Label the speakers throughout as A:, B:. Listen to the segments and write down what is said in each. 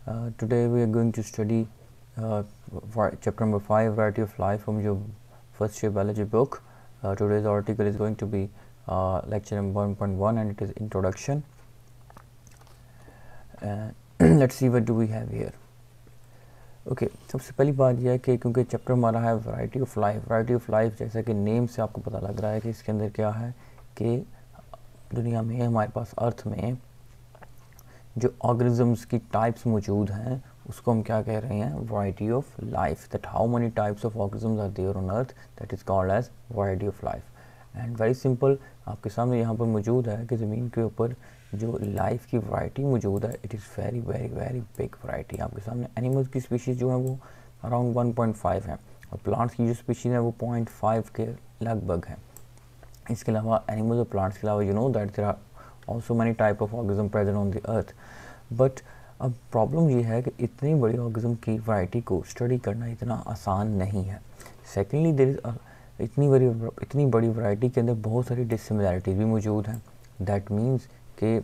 A: Today we are going to study chapter number 5, Variety of Life, from your first year biology book. Today's article is going to be lecture number 1.1 and it is introduction. Let's see what do we have here. Okay सबसे पहली बात यह है कि क्योंकि chapter हमारा है variety of life, जैसा कि नेम से आपको पता लग रहा है कि इसके अंदर क्या है कि दुनिया में हमारे पास अर्थ में जो ऑर्गेनिजम्स की टाइप्स मौजूद हैं उसको हम क्या कह रहे हैं, variety of life. That how many types of organisms are there on earth, that is called as variety of life. And very simple, आपके सामने यहाँ पर मौजूद है कि ज़मीन के ऊपर जो लाइफ की वैरायटी मौजूद है, it is very very very big variety. आपके सामने एनिमल्स की स्पीशीज़ जो है वो अराउंड 1.5 हैं और प्लांट्स की जो स्पीशीज़ है वो 0.5 के लगभग हैं. इसके अलावा एनिमल्स और प्लांट्स के अलावा you know that there are also many type of organism present on the earth. But अब प्रॉब्लम ये है कि इतनी बड़ी ऑर्गेनिज्म की वैरायटी को स्टडी करना इतना आसान नहीं है. सेकेंडली देयर इज़ इतनी बड़ी वैरायटी के अंदर बहुत सारी डिसिमिलैरिटीज़ भी मौजूद हैं. दैट मीन्स कि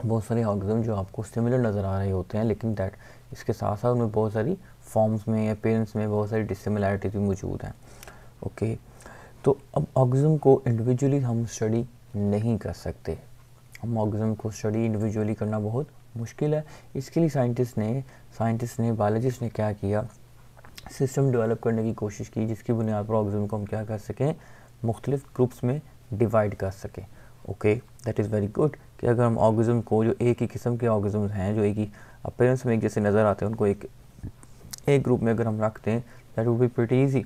A: बहुत सारे ऑर्गेनिज्म जो आपको सिमिलर नज़र आ रहे होते हैं, लेकिन दैट इसके साथ साथ उनमें बहुत सारी फॉर्म्स में, अपीयरेंस में बहुत सारी डिसिमिलैरिटीज़ भी मौजूद हैं. ओके, तो अब ऑर्गेनिज्म को इंडिविजुअली हम स्टडी नहीं कर सकते. हम ऑर्गेनिज्म को स्टडी इंडिविजुअली करना बहुत मुश्किल है. इसके लिए साइंटिस्ट ने बायोलॉजिस्ट ने क्या किया, सिस्टम डेवलप करने की कोशिश की जिसकी बुनियाद पर ऑर्गेनिज्म को हम क्या कर सकें, मुख्तलिफ ग्रुप्स में डिवाइड कर सकें. Okay, that is very good कि अगर हम ऑर्गेनिज्म को, जो एक ही किस्म के ऑर्गेनिज्म हैं, जो एक ही अपीयरेंस में एक जैसे नज़र आते हैं, उनको एक ग्रुप में अगर हम रखते हैं, that would be pretty easy.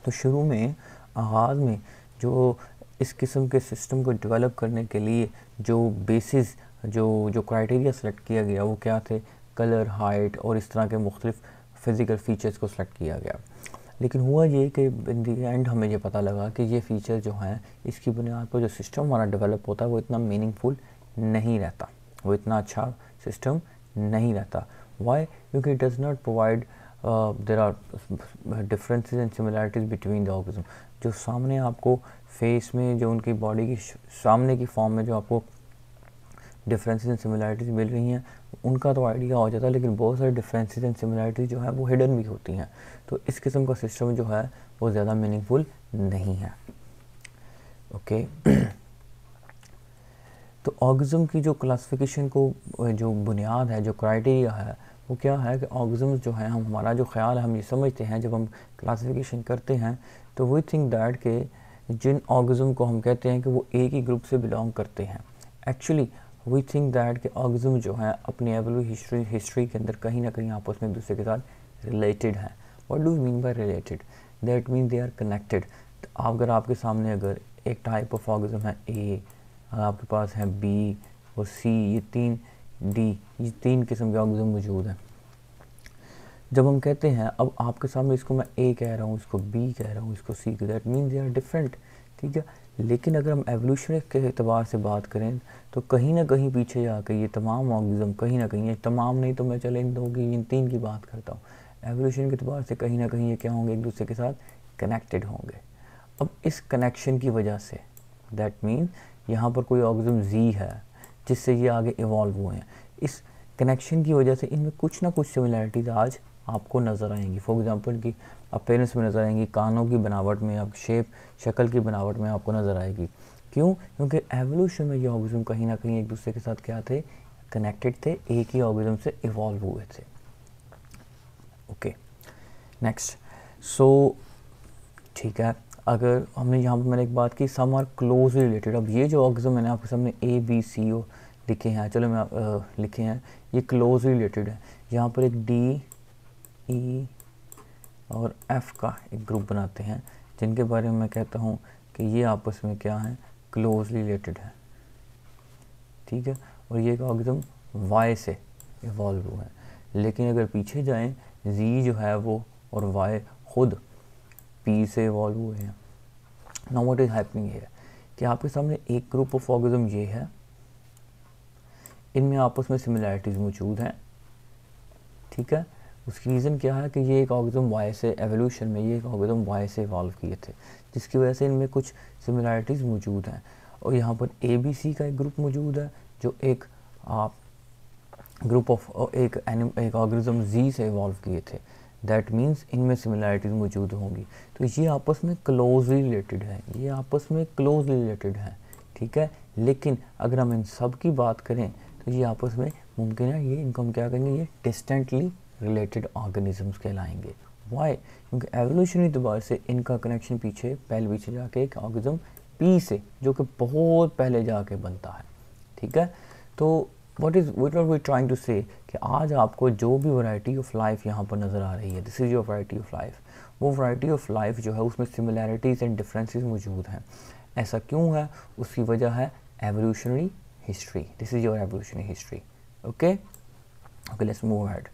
A: तो शुरू में आगाज़ में जो इस किस्म के सिस्टम को डेवलप करने के लिए जो बेसिस जो क्राइटेरिया सेलेक्ट किया गया वो क्या थे, कलर, हाइट और इस तरह के मुख्तलिफ फ़िज़िकल फ़ीचर्स को सेलेक्ट किया गया. लेकिन हुआ ये कि इन दी एंड हमें ये पता लगा कि ये फ़ीचर जो हैं इसकी बुनियाद पर जो सिस्टम हमारा डेवलप होता है वो इतना मीनिंगफुल नहीं रहता, वो इतना अच्छा सिस्टम नहीं रहता. वाई? क्योंकि it does not provide, there are differences and similarities between the organism. जो सामने आपको फेस में, जो उनकी बॉडी की सामने की फॉर्म में जो आपको डिफरेंसेस एंड सिमिलैरिटीज़ मिल रही हैं उनका तो आइडिया हो जाता है, लेकिन बहुत सारे डिफरेंसेस एंड सिमिलैरिटीज़ जो है वो हिडन भी होती हैं. तो इस किस्म का सिस्टम जो है वो ज़्यादा मीनिंगफुल नहीं है. ओके, तो ऑर्गेनिज्म की जो क्लासिफिकेशन को जो बुनियाद है, जो क्राइटेरिया है, वो क्या है कि ऑर्गेनिज्म जो है, हम हमारा जो ख्याल है, हम ये समझते हैं जब हम क्लासिफिकेशन करते हैं तो वी थिंक दैट के जिन ऑर्गेनिज्म को हम कहते हैं कि वो एक ही ग्रुप से बिलोंग करते हैं, एक्चुअली वी थिंक दैट के ऑर्गेनिज्म जो हैं अपनी एवोल्यूशनरी हिस्ट्री के अंदर कहीं ना कहीं आपस में एक दूसरे के साथ रिलेटेड हैं. What do mean by related? That mean they are connected. अगर आपके सामने अगर एक टाइप ऑफ ऑर्गेनिज्म है ए, आपके पास है बी और सी, ये तीन किस्म के ऑर्गेनिज्म मौजूद हैं. जब हम कहते हैं, अब आपके सामने इसको मैं ए कह रहा हूँ, इसको बी कह रहा हूँ, इसको see, that mean they are different. ठीक है, लेकिन अगर हम एवोल्यूशन के एतबार से बात करें तो कहीं ना कहीं पीछे जाकर ये तमाम ऑर्गेनिज्म, कहीं ना कहीं, ये तमाम नहीं तो मैं चले इन तीन की बात करता हूँ, एवोल्यूशन के एतबार से कहीं ना कहीं ये क्या होंगे, एक दूसरे के साथ कनेक्टेड होंगे. अब इस कनेक्शन की वजह से, दैट मीन यहाँ पर कोई ऑर्गेनिज्म जी है जिससे ये आगे इवॉल्व हुए हैं, इस कनेक्शन की वजह से इनमें कुछ ना कुछ सिमिलैरिटीज़ आज आपको नज़र आएंगी. फॉर एग्जांपल की अपीयरेंस में नज़र आएंगी, कानों की बनावट में, अब शक्ल की बनावट में आपको नज़र आएगी. क्यों? क्योंकि एवोल्यूशन में ये ऑर्गेनिज्म कहीं ना कहीं एक दूसरे के साथ क्या थे, कनेक्टेड थे, एक ही ऑर्गेनिज्म से इवॉल्व हुए थे. Okay, next. सो ठीक है, अगर हमने यहाँ पर मैंने एक बात की, सम आर क्लोजली रिलेटेड. अब ये जो ऑर्गेनिज्म मैंने आपके सामने ए बी सी ओ लिखे हैं, चलो मैं लिखे हैं, ये क्लोजली रिलेटेड है. यहाँ पर एक डी ई और एफ का एक ग्रुप बनाते हैं जिनके बारे में मैं कहता हूँ कि ये आपस में क्या है, क्लोजली रिलेटेड है. ठीक है, और ये एक ऑर्गेनिज्म वाई से इवॉल्व हुआ है. लेकिन अगर पीछे जाएं, जी जो है वो और वाई खुद पी से इवॉल्व हुए हैं. Now what is happening here कि आपके सामने एक ग्रुप ऑफ ऑर्गेनिज्म ये है, इनमें आपस में सिमिलैरिटीज़ मौजूद हैं. ठीक है, उसकी रीज़न क्या है कि ये एक ऑर्गेनिज्म वाई से, एवोल्यूशन में ये एक ऑर्गेनिज्म वाई से इवॉल्व किए थे, जिसकी वजह से इनमें कुछ सिमिलैरिटीज़ मौजूद हैं. और यहाँ पर ए बी सी का एक ग्रुप मौजूद है जो एक ग्रुप ऑफ एक ऑर्गेनिज्म जी से इवॉल्व किए थे, दैट मीन्स इनमें सिमिलैरिटीज़ मौजूद होंगी। तो ये आपस में क्लोजली रिलेटेड है, ये आपस में क्लोजली रिलेटेड है, ठीक है। लेकिन अगर हम इन सब की बात करें तो ये आपस में मुमकिन है ये इनको हम क्या कहेंगे, ये डिस्टेंटली रिलेटेड ऑर्गेनिजम्स कहलाएंगे। वाई? क्योंकि एवोल्यूशनरी एतबार से इनका कनेक्शन पीछे जाके एक ऑर्गेनिज्म पी से, जो कि बहुत पहले जाके बनता है, ठीक है। तो what are we trying to say कि आज आपको जो भी वैरायटी ऑफ लाइफ यहाँ पर नज़र आ रही है, this is your variety of life, वो वैरायटी ऑफ लाइफ जो है उसमें सिमिलैरिटीज़ एंड डिफरेंसेस मौजूद हैं। ऐसा क्यों है? उसकी वजह है evolutionary history. This is your evolutionary history. Okay, let's move ahead.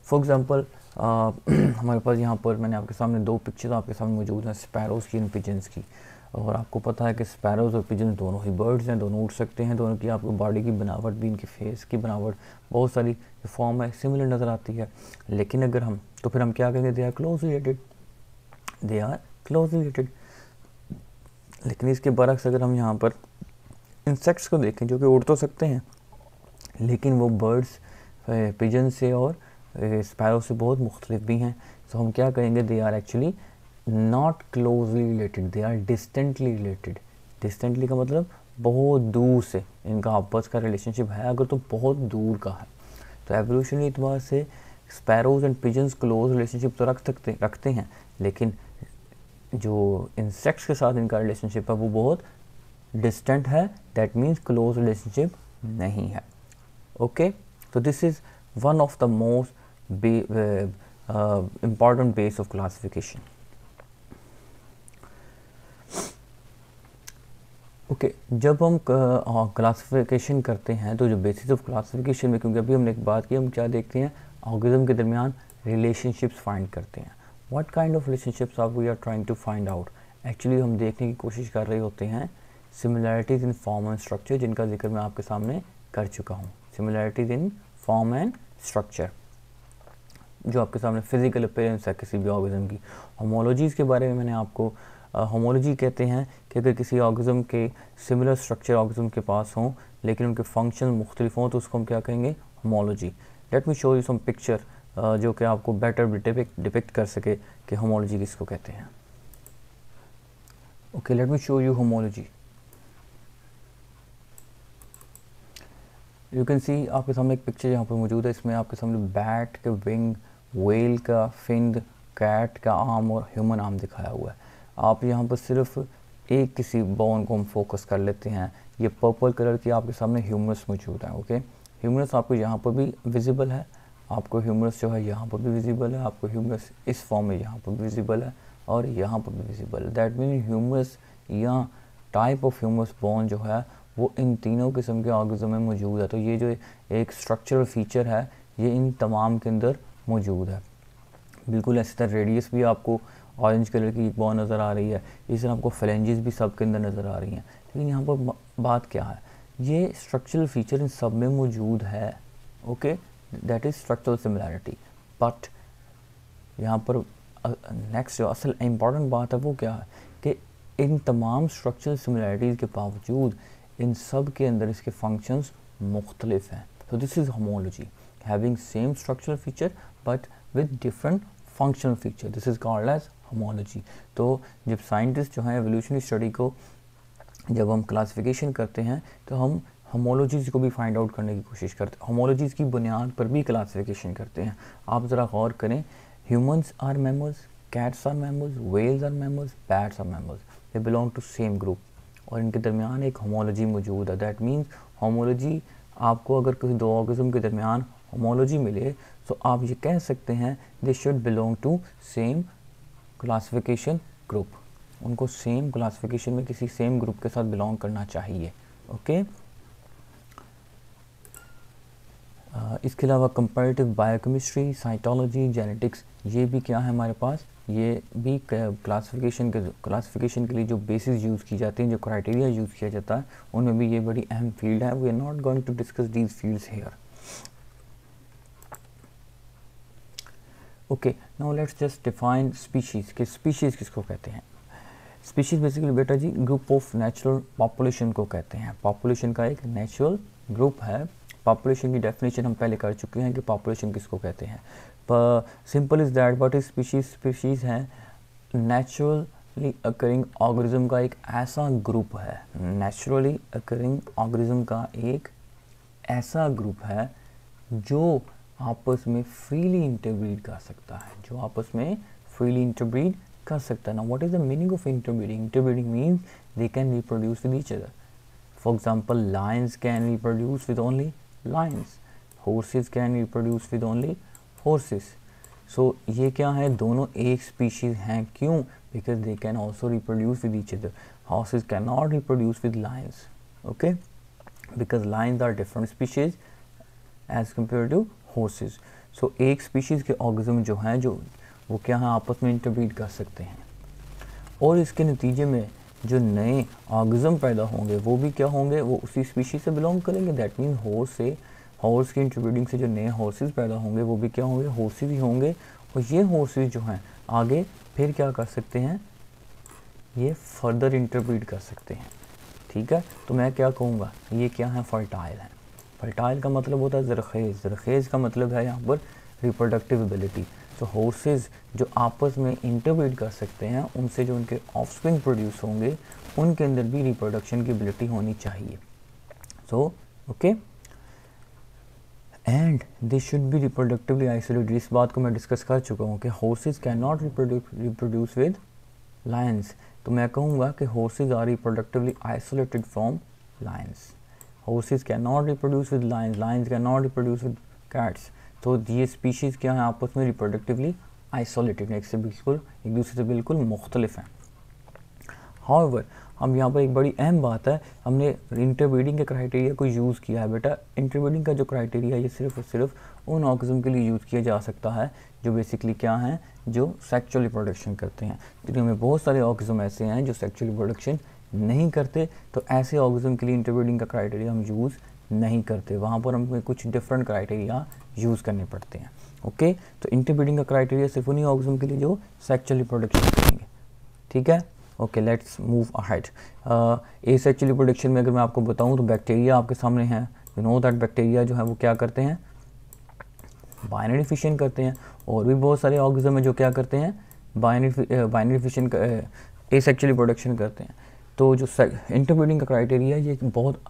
A: For example हमारे पास यहाँ पर मैंने आपके सामने दो पिक्चर्स आपके सामने मौजूद हैं, स्पैरोज़ की एंड पिजन्स की। और आपको पता है कि स्पैरोज़ और पिजन दोनों ही बर्ड्स हैं, दोनों उड़ सकते हैं, दोनों की आपको बॉडी की बनावट भी, इनकी फेस की बनावट, बहुत सारी फॉर्म है सिमिलर नज़र आती है। लेकिन अगर हम तो फिर हम क्या कहेंगे, they are close related, they are close related. लेकिन इसके बरक्स अगर हम यहाँ पर इंसेक्ट्स को देखें जो कि उड़ तो सकते हैं, लेकिन वो बर्ड्स पिजन से और स्पैरो से बहुत मुख्तलिफ भी हैं, तो हम क्या कहेंगे, they are actually not closely related, they are distantly related. Distantly का मतलब बहुत दूर से इनका आपस का रिलेशनशिप है, अगर तो बहुत दूर का है। तो एवोल्यूशनरी एतबार से sparrows and pigeons close relationship तो रखते हैं, लेकिन जो इंसेक्ट्स के साथ इनका रिलेशनशिप है वो बहुत डिस्टेंट है, दैट मीन्स क्लोज रिलेशनशिप नहीं है। ओके, तो this is one of the most important base of classification. Okay, जब हम क्लासिफिकेशन करते हैं तो जो बेसिस ऑफ क्लासिफिकेशन में, क्योंकि अभी हमने एक बात की, हम क्या देखते हैं, ऑर्गेनिज्म के दरमियान रिलेशनशिप्स फाइंड करते हैं। What kind of relationships are we are trying to find out? Actually हम देखने की कोशिश कर रहे होते हैं similarities in form and structure, जिनका जिक्र मैं आपके सामने कर चुका हूँ। Similarities in form and structure जो आपके सामने फिजिकल अपीयरेंस है किसी भी ऑर्गेनिज्म की। होमोलॉजीज़ के बारे में मैंने आपको होमोलॉजी कहते हैं कि अगर किसी ऑर्गेनिज्म के सिमिलर स्ट्रक्चर ऑर्गेनिज्म के पास हों लेकिन उनके फंक्शन मुख्तलिफ हों तो उसको हम क्या कहेंगे, homology. Let me show you some picture जो कि आपको बेटर डिपिक्ट कर सके कि होमोलॉजी किसको कहते हैं। Okay, late me show you homology. You can see आपके सामने एक पिक्चर यहाँ पर मौजूद है, इसमें आपके सामने बैट के विंग, व्हेल का फिन, कैट का आर्म और ह्यूमन आर्म दिखाया हुआ है। आप यहाँ पर सिर्फ एक किसी बोन को हम फोकस कर लेते हैं। ये पर्पल कलर की आपके सामने ह्यूमरस मौजूद है। ओके, ह्यूमरस आपको यहाँ पर भी विजिबल है, आपको ह्यूमरस जो है यहाँ पर भी विजिबल है, आपको ह्यूमरस इस फॉर्म में यहाँ पर भी विजिबल है और यहाँ पर भी विजिबल है। दैट मीन ह्यूमरस या टाइप ऑफ ह्यूमरस बोन जो है वो इन तीनों किस्म के ऑर्गेनिज्म में मौजूद है। तो ये जो एक स्ट्रक्चरल फीचर है ये इन तमाम के अंदर मौजूद है। बिल्कुल ऐसी तरह रेडियस भी आपको ऑरेंज कलर की एक बॉन नज़र आ रही है, इस तरह आपको फ्लेंजेस भी सब के अंदर नज़र आ रही हैं। लेकिन यहाँ पर बात क्या है, ये स्ट्रक्चरल फीचर इन सब में मौजूद है। Okay, that is structural similarity. But यहाँ पर नेक्स्ट जो असल इम्पॉर्टेंट बात है वो क्या है कि इन तमाम स्ट्रक्चरल सिमिलैरिटीज़ के बावजूद इन सब के अंदर इसके फंक्शंस मुख्तलिफ हैं। तो this is homology, having same structural feature but with different functional feature, this is called as homology. तो जब साइंटिस्ट जो हैं एवोल्यूशनरी स्टडी को जब हम क्लासिफिकेशन करते हैं तो हम होमोलॉजीज़ को भी फाइंड आउट करने की कोशिश करते हैं, होमोलॉजीज़ की बुनियाद पर भी क्लासिफिकेशन करते हैं। आप ज़रा गौर करें, humans are mammals, cats are mammals, whales are mammals, bats are mammals, they belong to same group और इनके दरमियान एक होमोलॉजी मौजूद है। दैट मीन्स होमोलॉजी, आपको अगर किसी दो ऑर्गेनिज्म के दरमियान होमोलॉजी मिले तो आप ये कह सकते हैं they should belong to same classification group, उनको सेम क्लासिफिकेशन में किसी सेम ग्रुप के साथ बिलोंग करना चाहिए। ओके, इसके अलावा कंपैरेटिव बायोकेमिस्ट्री, साइटोलॉजी, जेनेटिक्स, ये भी क्या है हमारे पास, ये भी क्लासिफिकेशन के लिए जो बेसिस यूज़ की जाती हैं, जो क्राइटेरिया यूज़ किया जाता है, उनमें भी ये बड़ी अहम फील्ड है। We are not going to discuss these fields here. Okay, now let's just define species कि स्पीशीज़ किसको कहते हैं। स्पीशीज़ बेसिकली बेटा जी ग्रुप ऑफ नेचुरल पॉपुलेशन को कहते हैं। पॉपुलेशन का एक नेचुरल ग्रुप है पॉपुलेशन की डेफिनेशन हम पहले कर चुके हैं कि पॉपुलेशन किसको कहते हैं। पर simple is that but species हैं नेचुरली अकरिंग ऑर्गेनिज्म का एक ऐसा ग्रुप है, नेचुरली अकरिंग ऑर्गेनिज्म का एक ऐसा ग्रुप है जो आपस में फ्रीली इंटरब्रीड कर सकता है, जो आपस में फ्रीली इंटरब्रीड कर सकता है। ना what is the meaning of interbreeding? Interbreeding means they can reproduce with each other. For example lions can reproduce with only lions, horses can reproduce with only horses. So ये क्या है, दोनों एक species हैं। क्यों? Because they can also reproduce with each other. Horses can not reproduce with lions, okay, because lions are different species as compare to horses. So एक species के organism जो हैं जो वो क्या है, आपस में इंटरब्रीड कर सकते हैं, और इसके नतीजे में जो नए ऑर्गेनिज्म पैदा होंगे वो भी क्या होंगे, वो उसी स्पीशीज़ से बिलोंग करेंगे। दैट मीन हॉर्स की इंटरब्रीडिंग से जो नए हॉर्सेस पैदा होंगे वो भी क्या होंगे, हॉर्सेस ही होंगे। और ये हॉर्सेस जो हैं आगे फिर क्या कर सकते हैं, ये फर्दर इंटरब्रीड कर सकते हैं। ठीक है, तो मैं क्या कहूँगा, ये क्या है, फर्टाइल है। फर्टाइल का मतलब होता है ज़रखेज़। ज़रखेज़ का मतलब है यहाँ पर रिप्रोडक्टिव एबिलिटी। तो हॉर्सेस जो आपस में इंटरब्रीड कर सकते हैं, उनसे जो उनके ऑफस्प्रिंग प्रोड्यूस होंगे उनके अंदर भी रिप्रोडक्शन की एबिलिटी होनी चाहिए। So okay, and they should be reproductively isolated. इस बात को मैं डिस्कस कर चुका हूँ कि horses can not reproduce with lions. तो मैं कहूँगा कि horses are reproductively isolated from lions. Horses can not reproduce with lions, lions can not reproduce with cats. तो ये स्पीशीज़ क्या है, आपस में रिप्रोडक्टिवली आइसोलेटेड, एक दूसरे से बिल्कुल मुख्तलिफ हैं। हाउएवर हम यहाँ पर एक बड़ी अहम बात है, हमने इंटरब्रीडिंग के क्राइटेरिया को यूज़ किया है। बेटा इंटरब्रीडिंग का जो क्राइटेरिया है ये सिर्फ और सिर्फ उन ऑर्गेनिज्म के लिए यूज़ किया जा सकता है जो बेसिकली क्या हैं, जो सेक्सुअल रिप्रोडक्शन करते हैं। दुनिया में बहुत सारे ऑर्गेनिज्म ऐसे हैं जो सेक्सुअल रिप्रोडक्शन नहीं करते, तो ऐसे ऑर्गेनिज्म के लिए इंटरब्रीडिंग का क्राइटेरिया हम यूज़ नहीं करते, वहाँ पर हमें कुछ डिफरेंट क्राइटेरिया यूज़ करने पड़ते हैं। ओके, तो इंटरब्रीडिंग का क्राइटेरिया सिर्फ उन्हीं ऑर्गेनिज्म के लिए जो सेक्सुअल रिप्रोडक्शन करेंगे। ठीक है, okay, let's move ahead. Asexual reproduction में अगर मैं आपको बताऊं तो बैक्टीरिया आपके सामने है। यू नो दैट बैक्टीरिया जो है वो क्या करते हैं, बाइनरी फिशन करते हैं। और भी बहुत सारे ऑर्गेनिज्म है जो क्या करते हैं, बाइनरी फिशन एसेक्सुअल रिप्रोडक्शन करते हैं। तो जो इंटरब्रीडिंग का क्राइटेरिया ये बहुत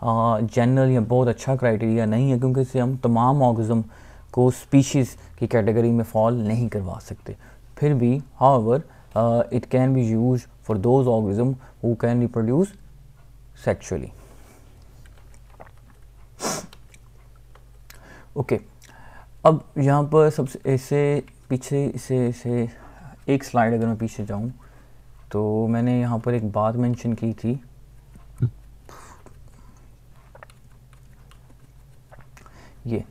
A: जनरल या बहुत अच्छा क्राइटेरिया नहीं है, क्योंकि इससे हम तमाम ऑर्गेनिज्म को स्पीशीज़ की कैटेगरी में फॉल नहीं करवा सकते। फिर भी however it can be used for those organisms who can reproduce sexually. Okay, अब यहाँ पर सबसे ऐसे पीछे इसे एक स्लाइड अगर मैं पीछे जाऊँ तो मैंने यहाँ पर एक बात मेंशन की थी, ये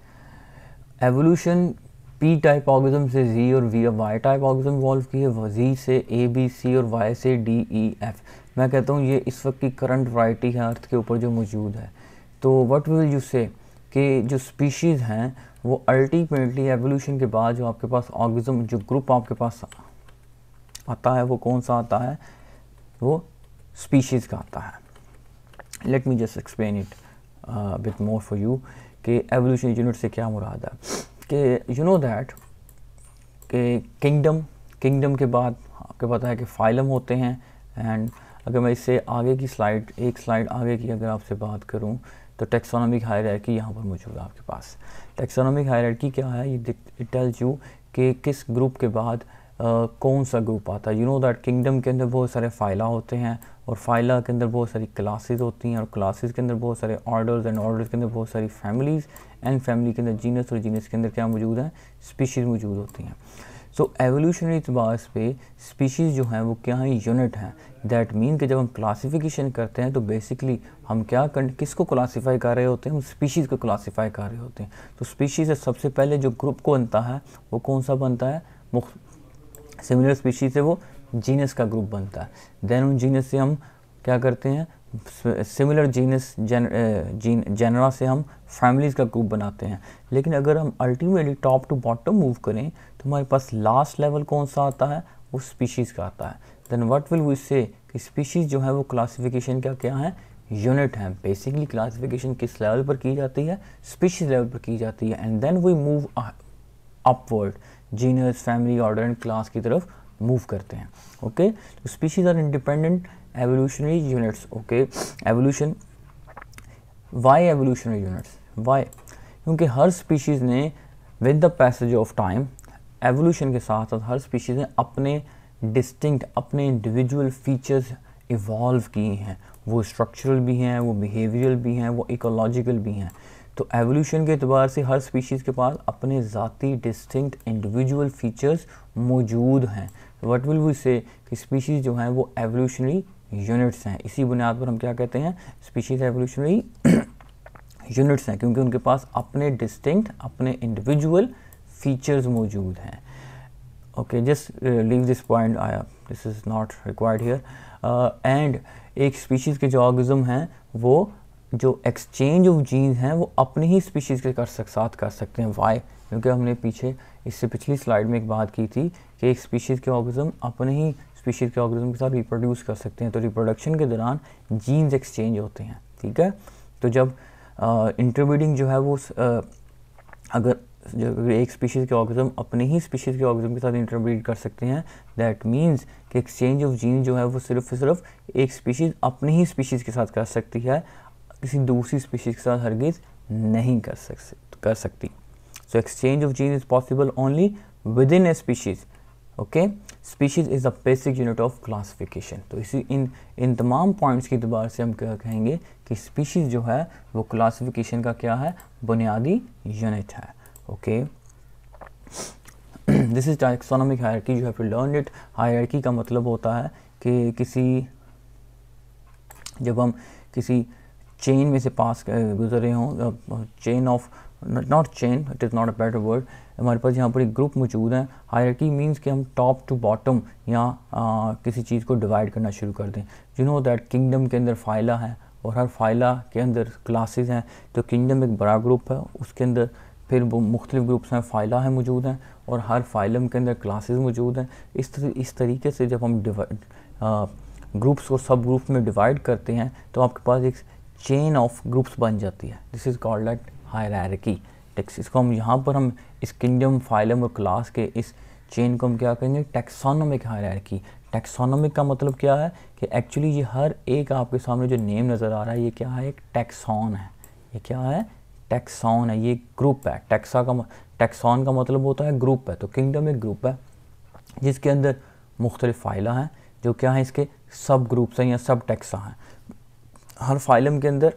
A: एवोल्यूशन पी टाइप ऑर्गेनिज्म से जी और वी और वाई टाइप ऑर्गेनिज्म इवॉल्व की है, जी से ए बी सी और वाई से डी ई एफ। मैं कहता हूँ ये इस वक्त की करंट वैरायटी है अर्थ के ऊपर जो मौजूद है। तो व्हाट विल यू से कि जो स्पीशीज़ हैं वो अल्टीमेटली एवोल्यूशन के बाद जो आपके पास ऑर्गेनिज्म जो ग्रुप आपके पास आता है वो कौन सा आता है, वो स्पीशीज़ का आता है। Let me just explain it bit more for you कि एवोल्यूशन यूनिट से क्या मुराद है। कि यू नो दैट कि किंगडम के बाद आपको पता है कि फाइलम होते हैं। एंड अगर मैं इससे आगे की एक स्लाइड आगे की अगर आपसे बात करूं तो टेक्सोनॉमिक हायरार्की यहाँ पर मौजूद है आपके पास। टेक्सोनॉमिक हायरार्की क्या है, ये इट टेल्स यू कि किस ग्रुप के बाद कौन सा ग्रुप आता है। यू नो दैट किंगडम के अंदर बहुत सारे फाइला होते हैं और फाइला के अंदर बहुत सारी क्लासेस होती हैं और क्लासेस के अंदर बहुत सारे ऑर्डर्स एंड ऑर्डर्स के अंदर बहुत सारी फैमिलीज़ एंड फैमिली के अंदर जीनस और जीनस के अंदर क्या मौजूद है, स्पीशीज़ मौजूद होती हैं। सो एवोल्यूशनरी इतबार पे स्पीशीज़ जो हैं वो क्या हैं, यूनिट हैं। दैट मीन कि जब हम क्लासिफिकेशन करते हैं तो बेसिकली हम किसको क्लासीफाई कर रहे होते हैं, हम स्पीशीज़ को क्लासीफाई कर रहे होते हैं। तो स्पीशीज़ से सबसे पहले जो ग्रुप को बनता है वो कौन सा बनता है, सिमिलर स्पीशीज़ से वो जीनस का ग्रुप बनता है। देन उन जीनस से हम क्या करते हैं, सिमिलर जीनस जेनरा से हम फैमिलीज़ का ग्रुप बनाते हैं। लेकिन अगर हम ultimately top to bottom move करें तो हमारे पास लास्ट लेवल कौन सा आता है, वो स्पीशीज़ का आता है। देन व्हाट विल वी से कि स्पीशीज़ जो है वो क्लासिफिकेशन क्या है, यूनिट हैं। बेसिकली क्लासिफिकेशन किस लेवल पर की जाती है, स्पीशीज लेवल पर की जाती है, and then we move upward, genus, family, order and class की तरफ मूव करते हैं। ओके, तो species are independent evolutionary units. Okay, evolution, why evolutionary units, why? क्योंकि हर स्पीशीज़ ने with the passage of time, evolution के साथ साथ हर स्पीशीज़ ने अपने डिस्टिंक्ट, अपने इंडिविजुअल फीचर्स इवॉल्व किए हैं। वो स्ट्रक्चरल भी हैं, वो बिहेवियरल भी हैं, वो इकोलॉजिकल भी हैं। तो एवोल्यूशन के अतबार से हर स्पीशीज़ के पास अपने ज़ाती डिस्टिंक्ट इंडिविजुअल फीचर्स मौजूद हैं। व्हाट विल वी से कि स्पीशीज़ जो हैं वो एवोल्यूशनरी यूनिट्स हैं। इसी बुनियाद पर हम क्या कहते हैं, स्पीशीज़ एवोल्यूशनरी यूनिट्स हैं, क्योंकि उनके पास अपने डिस्टिंक्ट, अपने इंडिविजुअल फीचर्स मौजूद हैं। Okay, just leave this point, आया, this is not required here. And एक स्पीशीज़ के जो ऑर्गेनिज्म हैं वो जो एक्सचेंज ऑफ जीन्स हैं वो अपनी ही स्पीशीज़ के साथ कर सकते हैं। वाई? क्योंकि हमने पीछे इससे पिछली स्लाइड में एक बात की थी कि एक स्पीशीज़ के ऑर्गेनिज्म अपने ही स्पीशीज़ के ऑर्गेनिज्म के साथ रिप्रोड्यूस कर सकते हैं। तो रिप्रोडक्शन के दौरान जीन्स एक्सचेंज होते हैं। ठीक है, तो जब इंटरब्रीडिंग जो है वो अगर एक स्पीशीज़ के ऑर्गेनिज्म अपने ही स्पीशीज़ के ऑर्गेनिज्म के साथ इंटरब्रीड कर सकते हैं, दैट मीन्स कि एक्सचेंज ऑफ जीन जो है वो सिर्फ एक स्पीशीज़ अपनी ही स्पीशीज़ के साथ कर सकती है, किसी दूसरी स्पीशीज़ के साथ हरगिज़ नहीं कर सकती। So exchange of gene is possible only with in A species. Okay, species is the basic unit of classification. तो इसी इन तमाम पॉइंट्स की एतबार से हम क्या कहेंगे कि स्पीशीज़ जो है वो क्लासिफिकेशन का क्या है, बुनियादी यूनिट है। Okay, this is taxonomic hierarchy, you have to learn it. Hierarchy का मतलब होता है कि जब हम किसी चेन में से पास गुजर रहे हों, chain of, not chain, it is not a better word, हमारे पास यहाँ पर एक ग्रुप मौजूद है। हायरार्की मींस कि हम टॉप टू बॉटम या किसी चीज़ को डिवाइड करना शुरू कर दें। यू नो दैट किंगडम के अंदर फाइला है और हर फाइला के अंदर क्लासेस हैं। तो किंगडम एक बड़ा ग्रुप है, उसके अंदर फिर वो मुख्तलिफ ग्रुप्स हैं, फाइला हैं मौजूद हैं, और हर फाइलम के अंदर क्लासेस मौजूद हैं। इस तरीके से जब हम ग्रुप्स को सब ग्रुप में डिवाइड करते हैं तो आपके पास एक चेन ऑफ ग्रुप्स बन जाती है। This is called that hierarchy. इसको हम यहाँ पर हम इस किंगडम, फाइलम और क्लास के इस चेन को हम क्या कहेंगे, टैक्सोनॉमिक हायरार्की। टैक्सोनॉमिक का मतलब क्या है कि एक्चुअली ये हर एक आपके सामने जो नेम नज़र आ रहा है ये क्या है, एक टैक्सॉन है। ये क्या है, टैक्सॉन है, ये ग्रुप है। टैक्सॉन का मतलब होता है ग्रुप है। तो किंगडम एक ग्रुप है जिसके अंदर मुख्तलिफ फाइला हैं जो क्या है, इसके सब ग्रुप्स हैं या सब टैक्सा हैं। हर फाइलम के अंदर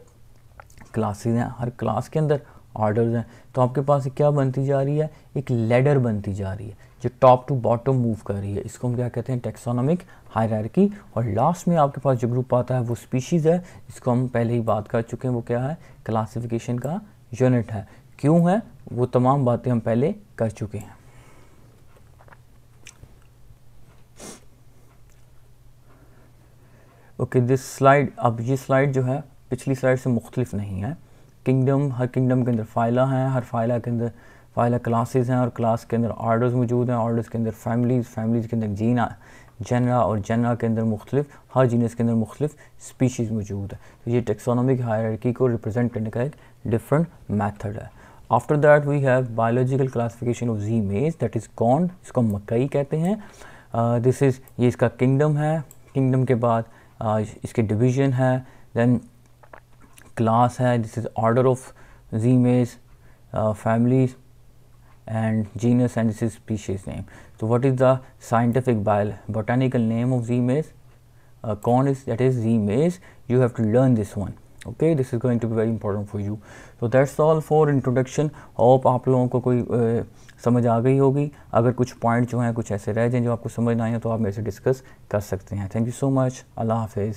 A: क्लासेस हैं, हर क्लास के अंदर ऑर्डर्स हैं। तो आपके पास क्या बनती जा रही है, एक लेडर बनती जा रही है जो टॉप टू बॉटम मूव कर रही है। इसको हम क्या कहते हैं, टैक्सोनॉमिक हायरार्की। और लास्ट में आपके पास जो ग्रुप आता है वो स्पीशीज़ है, जिसको हम पहले ही बात कर चुके हैं, वो क्या है, क्लासिफिकेशन का यूनिट है। क्यों है, वो तमाम बातें हम पहले कर चुके हैं। ओके, दिस स्लाइड, अब ये स्लाइड जो है पिछली स्लाइड से मुख्तलिफ नहीं है। किंगडम, हर किंगडम के अंदर फाइला हैं, हर फाइला के अंदर फाइला क्लासेस हैं, और क्लास के अंदर ऑर्डर्स मौजूद हैं, ऑर्डर्स के अंदर फैमिलीज़ के अंदर जनरा, और जनरा के अंदर मुख्तलिफ, हर जीनस के अंदर मुख्तलिफ स्पीशीज़ मौजूद है। तो ये टैक्सोनॉमिक हायरार्की को रिप्रेजेंट करने का एक डिफरेंट मेथड है। After that we have biological classification of Zea mays, that is corn, इसको मकई कहते हैं। दिस इज़, ये इसका किंगडम है। किंगडम के बाद इसके डिवीज़न है, देन क्लास है, this is order of Zea मेज, families and genus, and this is species name. So what is the scientific botanical name of Z maize? Corn is, that is Z maize. You have to learn this one. Okay, this is going to be very important for you. So that's all for introduction. Hope आप लोगों को कोई समझ आ गई होगी। अगर कुछ point जो हैं कुछ ऐसे रह जाएं जो आपको समझ ना आए तो आप मेरे से डिस्कस कर सकते हैं। Thank you so much. अल्लाह हाफिज़।